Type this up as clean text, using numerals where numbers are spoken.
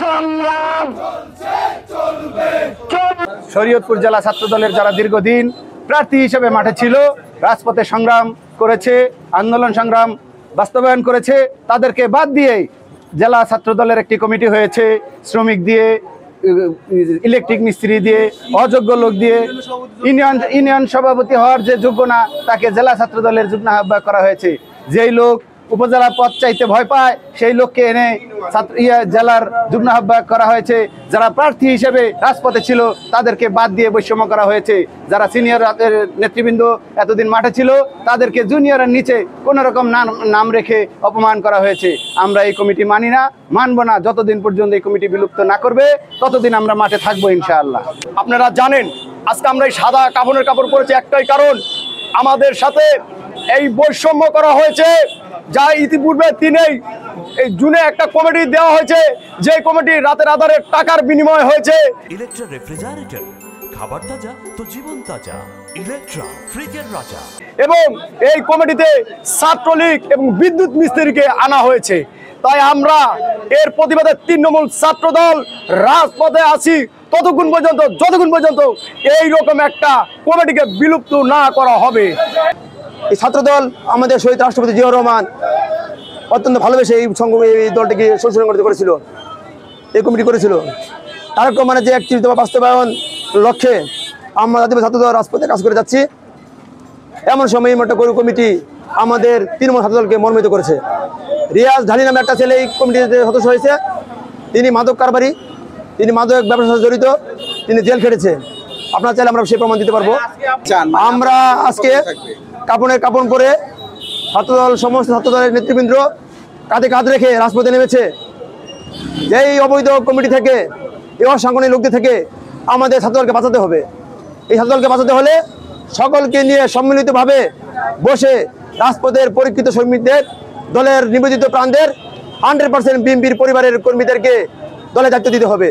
সংগ্রাম শরীয়তপুর জেলা ছাত্র দলের যারা দীর্ঘদিন প্রার্থী হিসেবে মাঠে ছিল, রাজপথে সংগ্রাম করেছে, আন্দোলন সংগ্রাম বাস্তবায়ন করেছে, তাদেরকে বাদ দিয়ে জেলা ছাত্র দলের একটি কমিটি হয়েছে। শ্রমিক দিয়ে, ইলেকট্রিক মিস্ত্রি দিয়ে, অযোগ্য লোক দিয়ে ইউনিয়ন সভাপতি হওয়ার যে যোগ্য না, তাকে জেলা ছাত্র দলের যুগ্ম আহ্বায়ক করা হয়েছে। যেই লোক উপজেলা পদ চাইতে ভয় পায় সেই লোককে এনে জেলার যুগ্ম আহ্বায়ক করা হয়েছে। যারা প্রার্থী হিসেবে রাজপথে ছিল তাদেরকে বাদ দিয়ে বৈষম্য করা হয়েছে। যারা সিনিয়র নেতৃবৃন্দ এতদিন মাঠে ছিল তাদেরকে জুনিয়রের নিচে কোনো রকম নাম রেখে অপমান করা হয়েছে। আমরা এই কমিটি মানি না, মানব না। যতদিন পর্যন্ত এই কমিটি বিলুপ্ত না করবে ততদিন আমরা মাঠে থাকবো ইনশাআল্লাহ। আপনারা জানেন আজকে আমরা এই সাদা কাফনের কাপড় পরেছি একটাই কারণ, আমাদের সাথে এই বৈষম্য করা হয়েছে। যা ইতিপূর্বে এই জুনে একটা কমিটি দেওয়া হয়েছে, যে কমিটি রাতের আধারে টাকার বিনিময় হয়েছে। ইলেকট্রা রেফ্রিজারেটর, খাবার তাজা তো জীবন তাজা। ইলেকট্রা, ফ্রিজের রাজা। এবং এই কমিটিতে ছাত্রলীগ এবং বিদ্যুৎ মিস্ত্রিকে আনা হয়েছে। তাই আমরা এর প্রতিবাদে তৃণমূল ছাত্র দল রাজপথে আছি যতক্ষণ পর্যন্ত এইরকম একটা কমিটিকে বিলুপ্ত না করা হবে। এই ছাত্রদল আমাদের শহীদ রাষ্ট্রপতি জিয়াউর রহমান অত্যন্ত ভালোবেসে এই দলটিকে সংগঠিত করেছিল, এই কমিটি করেছিল। তারেক রহমানের যে 31 দফা বাস্তবায়ন লক্ষ্যে আমরা জাতীয় ছাত্রদল রাজপথে কাজ করে যাচ্ছি। এমন সময় একটা কমিটি আমাদের তৃণমূল ছাত্রদলকে মর্মিত করেছে। রিয়াজ ঢালি নামে একটা ছেলে এই কমিটিতে সদস্য হয়েছে। তিনি মাদক কারবারি, তিনি মাদক ব্যবসার সাথে জড়িত, তিনি জেল খেটেছে। আপনারা চাইলে আমরা সে প্রমাণ দিতে পারবো। আমরা আজকে কাপড় পরে ছাত্রদল, সমস্ত ছাত্রদলের নেতৃবৃন্দ কাঁধে কাঁধ রেখে রাজপথে নেমেছে। যেই অবৈধ কমিটি থেকে, এই অসাংগঠনিক লোকদের থেকে আমাদের ছাত্রদলকে বাঁচাতে হবে। এই ছাত্রদলকে বাঁচাতে হলে সকলকে নিয়ে সম্মিলিতভাবে বসে রাজপথের পরীক্ষিত শ্রমিকদের, দলের নিবেদিত প্রাণদের 100% বিএনপির পরিবারের কর্মীদেরকে দলে দায়িত্ব দিতে হবে।